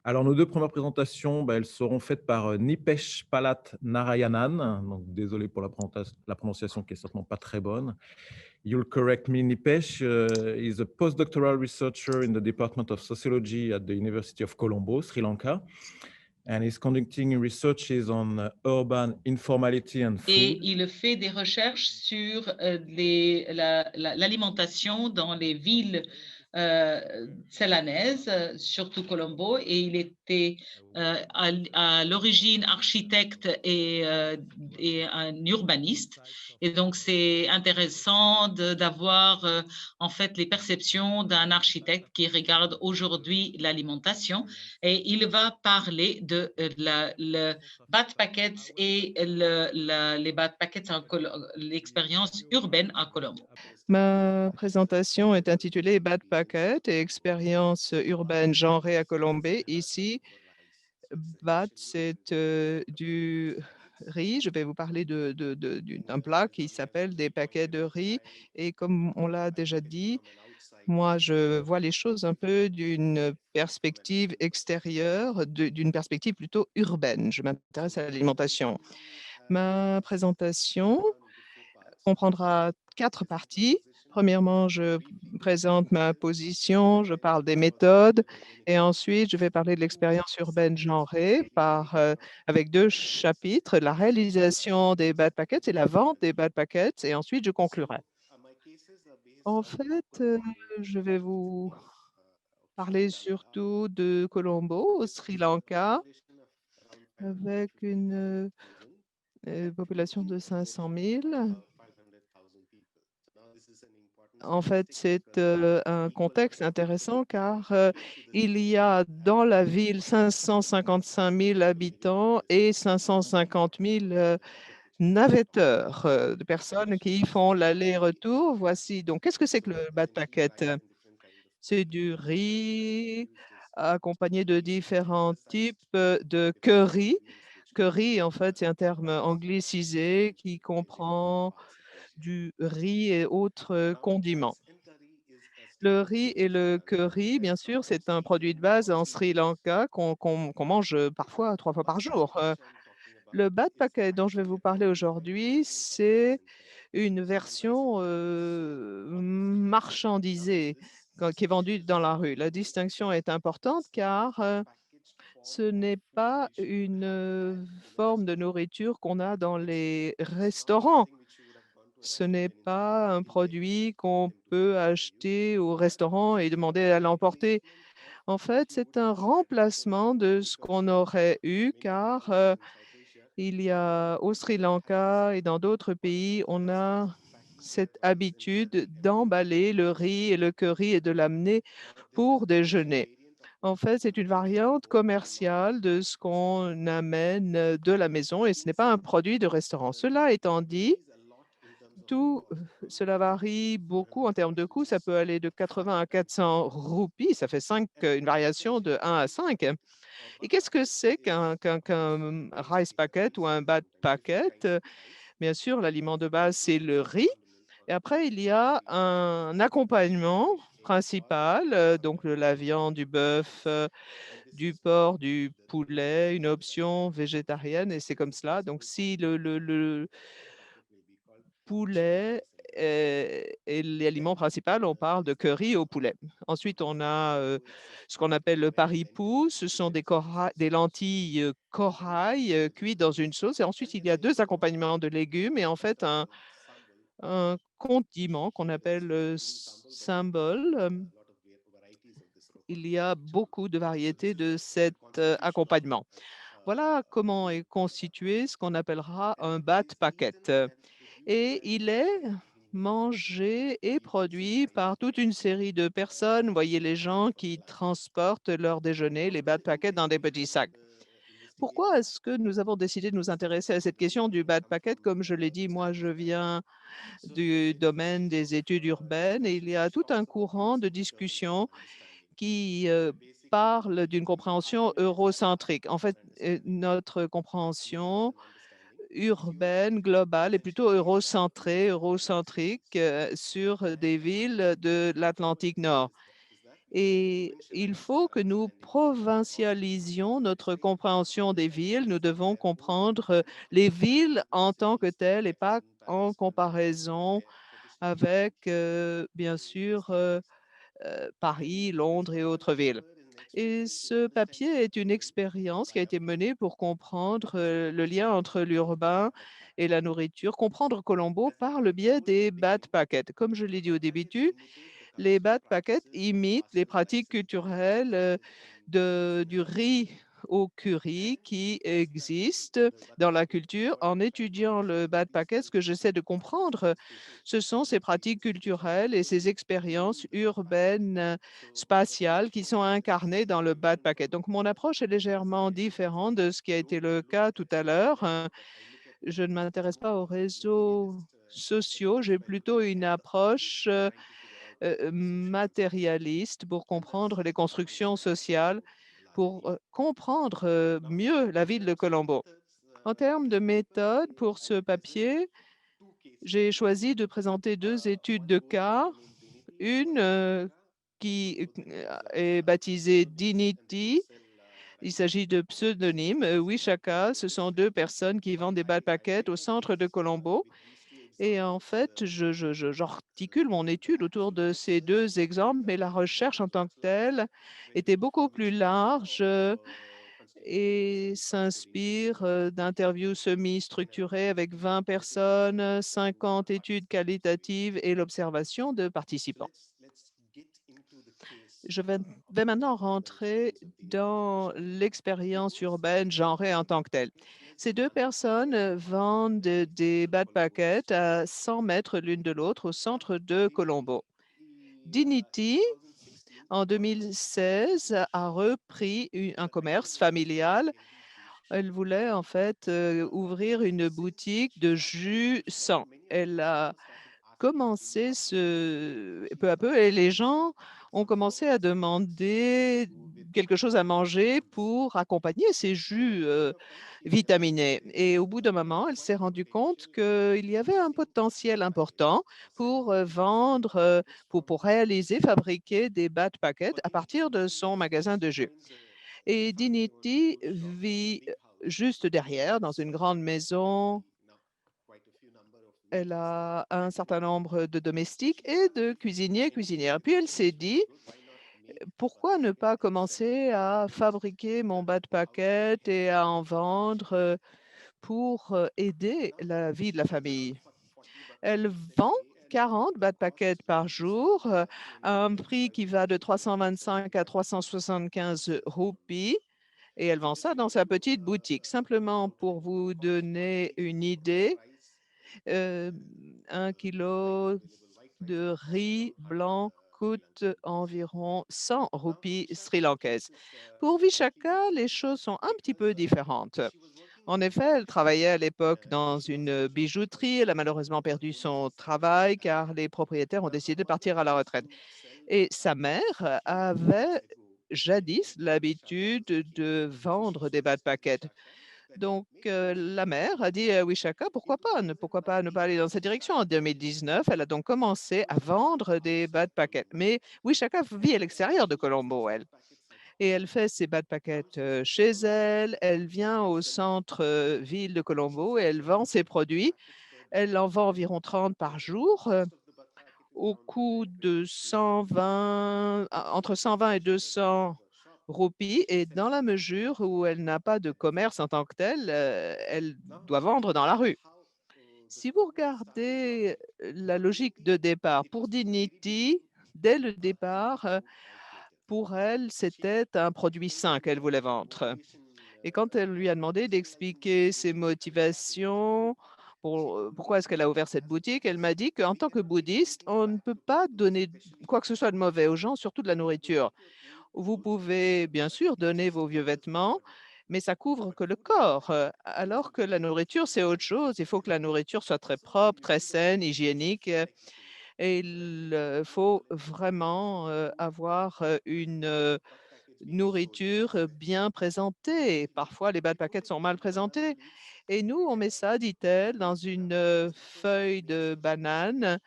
Alors, nos 2 premières présentations, elles seront faites par, Nipesh Palat Narayanan, donc désolé pour la prononciation qui est certainement pas très bonne. You'll correct me, Nipesh, is a postdoctoral researcher in the Department of Sociology at the University of Colombo, Sri Lanka, and is conducting researches on, urban informality and Et food. il fait des recherches sur l'alimentation dans les villes ceylanaises, surtout Colombo, et il était à l'origine architecte et un urbaniste. Et donc, c'est intéressant d'avoir en fait les perceptions d'un architecte qui regarde aujourd'hui l'alimentation. Et il va parler de Bad Packets et les Bad Packets l'expérience urbaine à Colombo. Ma présentation est intitulée Bad Packet et expérience urbaine genrée à Colombie. Ici, Bad, c'est du riz. Je vais vous parler d'un plat qui s'appelle des paquets de riz. Et comme on l'a déjà dit, moi, je vois les choses un peu d'une perspective extérieure, d'une perspective plutôt urbaine. Je m'intéresse à l'alimentation. Ma présentation comprendra 4 parties. Premièrement, je présente ma position, je parle des méthodes et ensuite, je vais parler de l'expérience urbaine genrée avec 2 chapitres, la réalisation des bad packets et la vente des bad packets et ensuite, je conclurai. En fait, je vais vous parler surtout de Colombo, au Sri Lanka, avec une population de 500 000. En fait, c'est un contexte intéressant car il y a dans la ville 555 000 habitants et 550 000 navetteurs, de personnes qui font l'aller-retour. Voici donc, qu'est-ce que c'est que le bad packet? C'est du riz accompagné de différents types de curry. Curry, en fait, c'est un terme anglicisé qui comprend du riz et autres condiments. Le riz et le curry, bien sûr, c'est un produit de base en Sri Lanka qu'on mange parfois 3 fois par jour. Le bad packet dont je vais vous parler aujourd'hui, c'est une version marchandisée qui est vendue dans la rue. La distinction est importante car ce n'est pas une forme de nourriture qu'on a dans les restaurants. Ce n'est pas un produit qu'on peut acheter au restaurant et demander à l'emporter. En fait, c'est un remplacement de ce qu'on aurait eu car il y a au Sri Lanka et dans d'autres pays, on a cette habitude d'emballer le riz et le curry et de l'amener pour déjeuner. En fait, c'est une variante commerciale de ce qu'on amène de la maison et ce n'est pas un produit de restaurant. Cela étant dit, tout cela varie beaucoup en termes de coût. Ça peut aller de 80 à 400 roupies. Ça fait une variation de 1 à 5. Et qu'est-ce que c'est qu'un rice packet ou un bad packet? Bien sûr, l'aliment de base, c'est le riz. Et après, il y a un accompagnement principal, donc la viande, du bœuf, du porc, du poulet, une option végétarienne, et c'est comme cela. Donc, si le poulet est l'aliment principal, on parle de curry au poulet. Ensuite, on a ce qu'on appelle le paripou. Ce sont des lentilles corail cuites dans une sauce. Et ensuite, il y a 2 accompagnements de légumes et en fait un condiment qu'on appelle symbole. Il y a beaucoup de variétés de cet accompagnement. Voilà comment est constitué ce qu'on appellera un bat packet. Et il est mangé et produit par toute une série de personnes. Vous voyez les gens qui transportent leur déjeuner, les bad packets, dans des petits sacs. Pourquoi est-ce que nous avons décidé de nous intéresser à cette question du bad packet? Comme je l'ai dit, moi, je viens du domaine des études urbaines et il y a tout un courant de discussion qui parle d'une compréhension eurocentrique. En fait, notre compréhension urbaine, globale, est plutôt eurocentrique sur des villes de l'Atlantique Nord. Et il faut que nous provincialisions notre compréhension des villes. Nous devons comprendre les villes en tant que telles et pas en comparaison avec, bien sûr, Paris, Londres et autres villes. Et ce papier est une expérience qui a été menée pour comprendre le lien entre l'urbain et la nourriture, comprendre Colombo par le biais des bad packets. Comme je l'ai dit au début, les bad packets imitent les pratiques culturelles du riz au curry qui existent dans la culture. En étudiant le bad packet, ce que j'essaie de comprendre, ce sont ces pratiques culturelles et ces expériences urbaines spatiales qui sont incarnées dans le bad packet. Donc, mon approche est légèrement différente de ce qui a été le cas tout à l'heure. Je ne m'intéresse pas aux réseaux sociaux, j'ai plutôt une approche matérialiste pour comprendre les constructions sociales, pour comprendre mieux la ville de Colombo. En termes de méthode pour ce papier, j'ai choisi de présenter deux études de cas. Une qui est baptisée Dignity. Il s'agit de pseudonymes. Wishaka, ce sont deux personnes qui vendent des bad packets au centre de Colombo. Et en fait, j'articule mon étude autour de ces deux exemples, mais la recherche en tant que telle était beaucoup plus large et s'inspire d'interviews semi-structurées avec 20 personnes, 50 études qualitatives et l'observation de participants. Je vais maintenant rentrer dans l'expérience urbaine genrée en tant que telle. Ces deux personnes vendent des bad packets à 100 mètres l'une de l'autre au centre de Colombo. Dignity, en 2016, a repris un commerce familial. Elle voulait en fait ouvrir une boutique de jus sans. Elle a commencé peu à peu et les gens ont commencé à demander quelque chose à manger pour accompagner ces jus vitaminés. Et au bout d'un moment, elle s'est rendue compte qu'il y avait un potentiel important pour vendre, pour réaliser, fabriquer des bad packets à partir de son magasin de jus. Et Dignity vit juste derrière, dans une grande maison. Elle a un certain nombre de domestiques et de cuisiniers, cuisinières. Puis elle s'est dit, pourquoi ne pas commencer à fabriquer mon bas de paquet et à en vendre pour aider la vie de la famille. Elle vend 40 bas de paquets par jour à un prix qui va de 325 à 375 roupies. Et elle vend ça dans sa petite boutique. Simplement pour vous donner une idée, euh, 1 kilo de riz blanc coûte environ 100 roupies sri-lankaises. Pour Vishaka, les choses sont un petit peu différentes. En effet, elle travaillait à l'époque dans une bijouterie. Elle a malheureusement perdu son travail car les propriétaires ont décidé de partir à la retraite. Et sa mère avait jadis l'habitude de vendre des bad packets. Donc, la mère a dit à Wishaka, pourquoi pas ne pas aller dans cette direction. En 2019, elle a donc commencé à vendre des bad packets. Mais Wishaka vit à l'extérieur de Colombo, elle. Et elle fait ses bad packets chez elle. Elle vient au centre-ville de Colombo et elle vend ses produits. Elle en vend environ 30 par jour au coût de 120, entre 120 et 200 roupies. Et dans la mesure où elle n'a pas de commerce en tant que tel, elle doit vendre dans la rue. Si vous regardez la logique de départ, pour Dignity, dès le départ, pour elle, c'était un produit sain qu'elle voulait vendre. Et quand elle lui a demandé d'expliquer ses motivations, pourquoi est-ce qu'elle a ouvert cette boutique, elle m'a dit qu'en tant que bouddhiste, on ne peut pas donner quoi que ce soit de mauvais aux gens, surtout de la nourriture. Vous pouvez bien sûr donner vos vieux vêtements, mais ça couvre que le corps, alors que la nourriture, c'est autre chose. Il faut que la nourriture soit très propre, très saine, hygiénique, et il faut vraiment avoir une nourriture bien présentée. Parfois, les bad packets sont mal présentés. Et nous, on met ça, dit-elle, dans une feuille de banane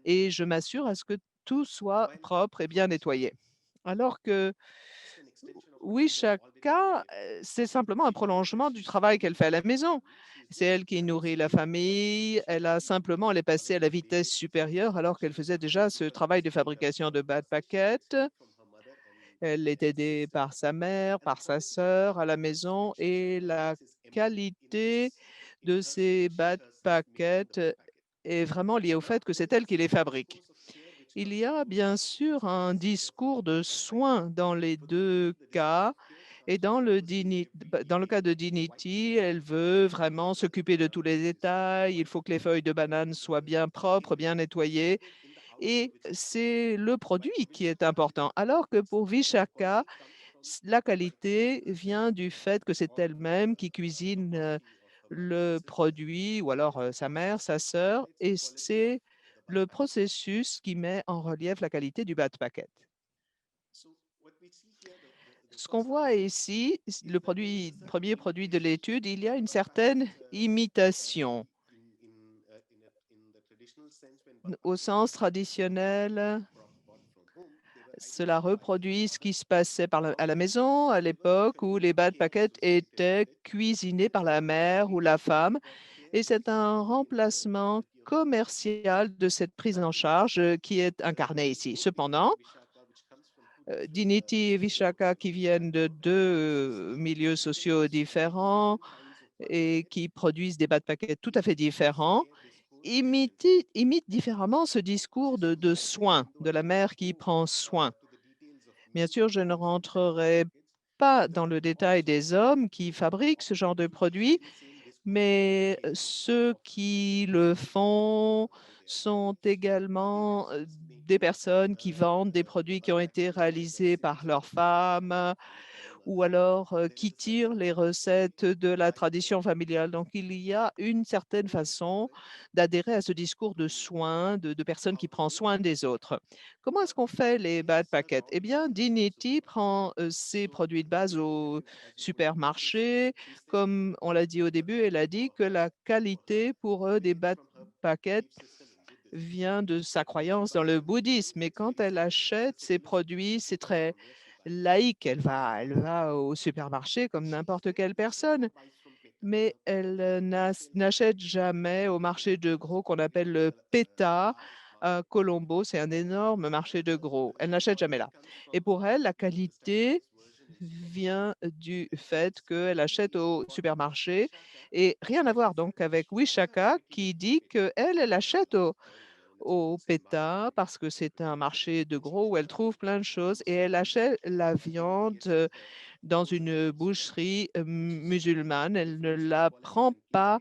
et je m'assure à ce que tout soit propre et bien nettoyé. Alors que Wishaka, c'est simplement un prolongement du travail qu'elle fait à la maison. C'est elle qui nourrit la famille. Elle est passée à la vitesse supérieure alors qu'elle faisait déjà ce travail de fabrication de bad packets. Elle est aidée par sa mère, par sa sœur à la maison et la qualité de ces bad packets est vraiment liée au fait que c'est elle qui les fabrique. Il y a bien sûr un discours de soin dans les deux cas. Et dans le cas de Dignity, elle veut vraiment s'occuper de tous les détails. Il faut que les feuilles de banane soient bien propres, bien nettoyées. Et c'est le produit qui est important. Alors que pour Vishaka, la qualité vient du fait que c'est elle-même qui cuisine le produit, ou alors sa mère, sa sœur, et c'est le processus qui met en relief la qualité du bad packet. Ce qu'on voit ici, le premier produit de l'étude, il y a une certaine imitation. Au sens traditionnel, cela reproduit ce qui se passait à la maison à l'époque où les bad packets étaient cuisinés par la mère ou la femme. Et c'est un remplacement commercial de cette prise en charge qui est incarné ici. Cependant, Dignity et Vishaka, qui viennent de deux milieux sociaux différents et qui produisent des bad packets tout à fait différents, imitent différemment ce discours de soin, de la mère qui prend soin. Bien sûr, je ne rentrerai pas dans le détail des hommes qui fabriquent ce genre de produits, mais ceux qui le font sont également des personnes qui vendent des produits qui ont été réalisés par leurs femmes ou alors qui tirent les recettes de la tradition familiale. Donc, il y a une certaine façon d'adhérer à ce discours de soins, de personnes qui prennent soin des autres. Comment est-ce qu'on fait les bad packets? Eh bien, Dignity prend ses produits de base au supermarché. Comme on l'a dit au début, elle a dit que la qualité pour eux des bad packets vient de sa croyance dans le bouddhisme. Mais quand elle achète ses produits, c'est très laïque. Elle va au supermarché comme n'importe quelle personne, mais elle n'achète jamais au marché de gros qu'on appelle le PETA à Colombo. C'est un énorme marché de gros. Elle n'achète jamais là. Et pour elle, la qualité vient du fait qu'elle achète au supermarché et rien à voir donc avec Wishaka qui dit qu'elle, elle achète au PETA parce que c'est un marché de gros où elle trouve plein de choses et elle achète la viande dans une boucherie musulmane. Elle ne la prend pas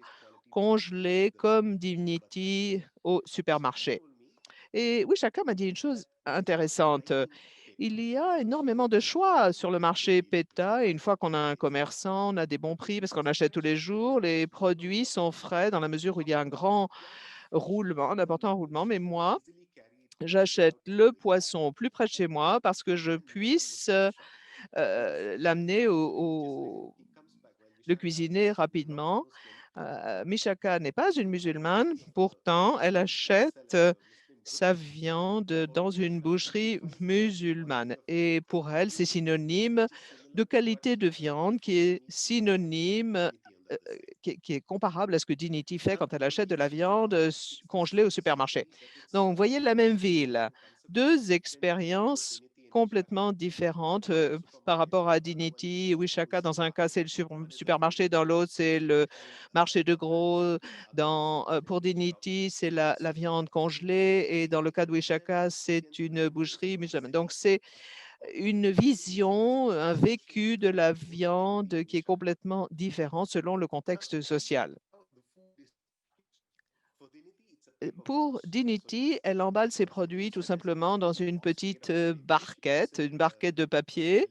congelée comme Dignity au supermarché. Et oui, chacun m'a dit une chose intéressante. Il y a énormément de choix sur le marché PETA et une fois qu'on a un commerçant, on a des bons prix parce qu'on achète tous les jours. Les produits sont frais dans la mesure où il y a un grand roulement, un important roulement. Mais moi, j'achète le poisson plus près de chez moi parce que je puisse l'amener le cuisiner rapidement. Mishaka n'est pas une musulmane, pourtant elle achète sa viande dans une boucherie musulmane. Et pour elle, c'est synonyme de qualité de viande qui est synonyme, qui est comparable à ce que Dignity fait quand elle achète de la viande congelée au supermarché. Donc, vous voyez la même ville, deux expériences complètement différentes par rapport à Dignity. Wishaka, dans un cas, c'est le supermarché, dans l'autre, c'est le marché de gros. Pour Dignity, c'est la viande congelée et dans le cas de Wishaka, c'est une boucherie musulmane. Donc, c'est une vision, un vécu de la viande qui est complètement différent selon le contexte social. Pour Dignity, elle emballe ses produits tout simplement dans une petite barquette, une barquette de papier.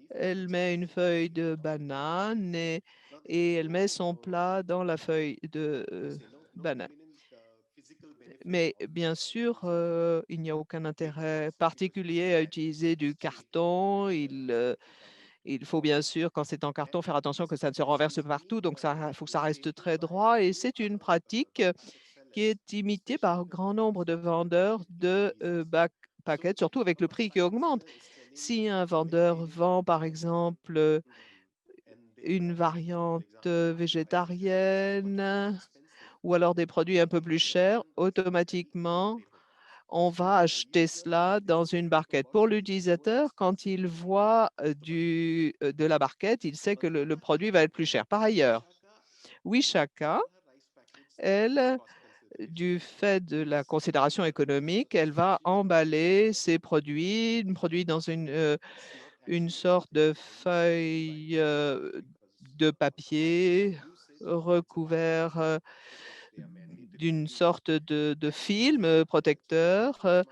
Elle met une feuille de banane et elle met son plat dans la feuille de banane. Mais bien sûr, il n'y a aucun intérêt particulier à utiliser du carton. Il faut bien sûr, quand c'est en carton, faire attention que ça ne se renverse partout. Donc, il faut que ça reste très droit. Et c'est une pratique qui est imitée par un grand nombre de vendeurs de paquets, surtout avec le prix qui augmente. Si un vendeur vend, par exemple, une variante végétarienne ou alors des produits un peu plus chers, automatiquement, on va acheter cela dans une barquette. Pour l'utilisateur, quand il voit de la barquette, il sait que le produit va être plus cher. Par ailleurs, Wishaka, elle, du fait de la considération économique, elle va emballer ses produits dans une sorte de feuille de papier recouvert d'une sorte de film protecteur.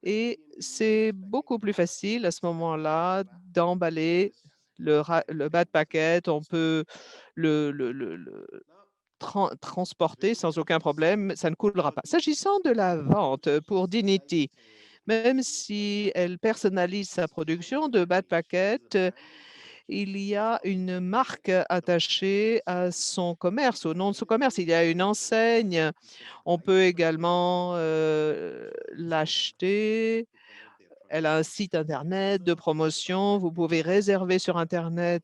Et c'est beaucoup plus facile à ce moment-là d'emballer le bas de paquet. On peut le transporter sans aucun problème, ça ne coulera pas. S'agissant de la vente pour Dignity, même si elle personnalise sa production de bas de paquet, il y a une marque attachée à son commerce, au nom de son commerce. Il y a une enseigne. On peut également l'acheter. Elle a un site internet de promotion. Vous pouvez réserver sur internet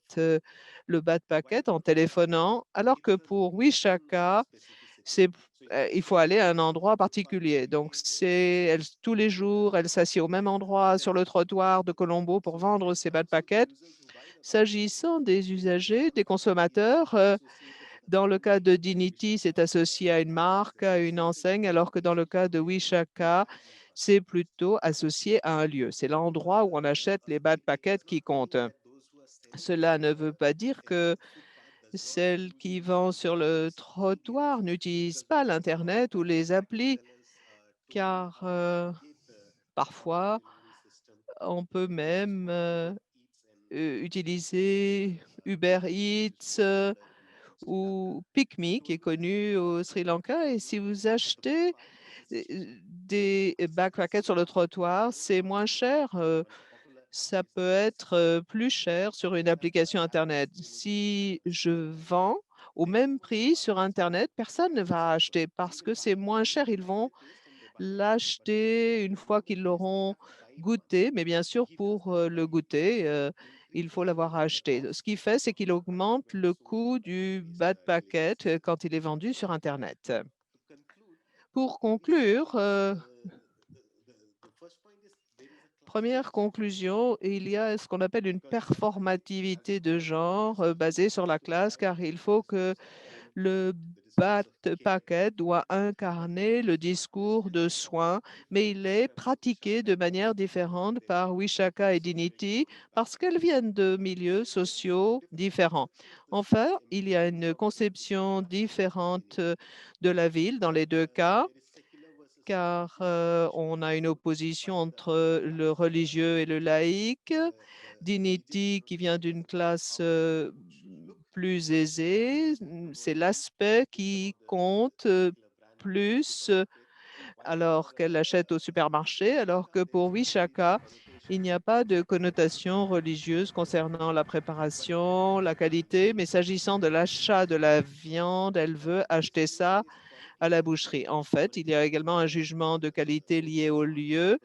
le bas de paquet en téléphonant, alors que pour Wishaka, il faut aller à un endroit particulier. Donc, tous les jours, elle s'assied au même endroit sur le trottoir de Colombo pour vendre ses bas de paquet. S'agissant des usagers, des consommateurs, dans le cas de Dignity, c'est associé à une marque, à une enseigne, alors que dans le cas de Wishaka, c'est plutôt associé à un lieu. C'est l'endroit où on achète les bas de paquets qui compte. Cela ne veut pas dire que celle qui vend sur le trottoir n'utilise pas l'Internet ou les applis, car parfois, on peut même utiliser Uber Eats ou PicMe, qui est connu au Sri Lanka. Et si vous achetez des backpackets sur le trottoir, c'est moins cher. Ça peut être plus cher sur une application Internet. Si je vends au même prix sur Internet, personne ne va acheter parce que c'est moins cher. Ils vont l'acheter une fois qu'ils l'auront goûté, mais bien sûr, pour le goûter, il faut l'avoir acheté. Ce qu'il fait, c'est qu'il augmente le coût du bad packet quand il est vendu sur Internet. Pour conclure, première conclusion, il y a ce qu'on appelle une performativité de genre basée sur la classe, car il faut que le BAT packet doit incarner le discours de soins, mais il est pratiqué de manière différente par Wishaka et Dignity parce qu'elles viennent de milieux sociaux différents. Enfin, il y a une conception différente de la ville dans les deux cas, car on a une opposition entre le religieux et le laïque. Dignity, qui vient d'une classe plus aisée, c'est l'aspect qui compte plus alors qu'elle achète au supermarché, alors que pour Wishaka, il n'y a pas de connotation religieuse concernant la préparation, la qualité, mais s'agissant de l'achat de la viande, elle veut acheter ça à la boucherie. En fait, il y a également un jugement de qualité lié au lieu.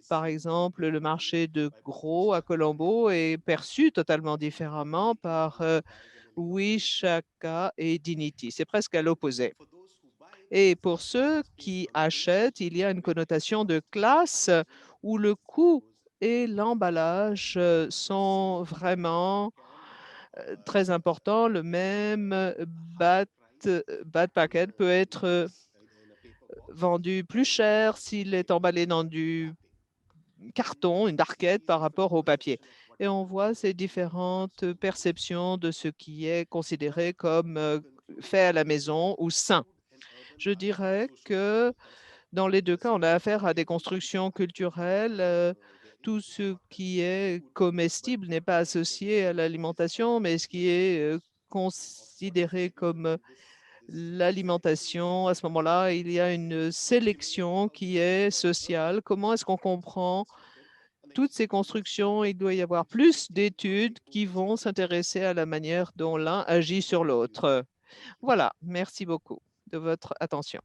Par exemple, le marché de gros à Colombo est perçu totalement différemment par Wishaka et Dignity. C'est presque à l'opposé. Et pour ceux qui achètent, il y a une connotation de classe où le coût et l'emballage sont vraiment très importants. Le même bad packet peut être vendu plus cher s'il est emballé dans du carton, une barquette par rapport au papier. Et on voit ces différentes perceptions de ce qui est considéré comme fait à la maison ou sain. Je dirais que dans les deux cas, on a affaire à des constructions culturelles. Tout ce qui est comestible n'est pas associé à l'alimentation, mais ce qui est considéré comme l'alimentation, à ce moment-là, il y a une sélection qui est sociale. Comment est-ce qu'on comprend toutes ces constructions? Il doit y avoir plus d'études qui vont s'intéresser à la manière dont l'un agit sur l'autre. Voilà, merci beaucoup de votre attention.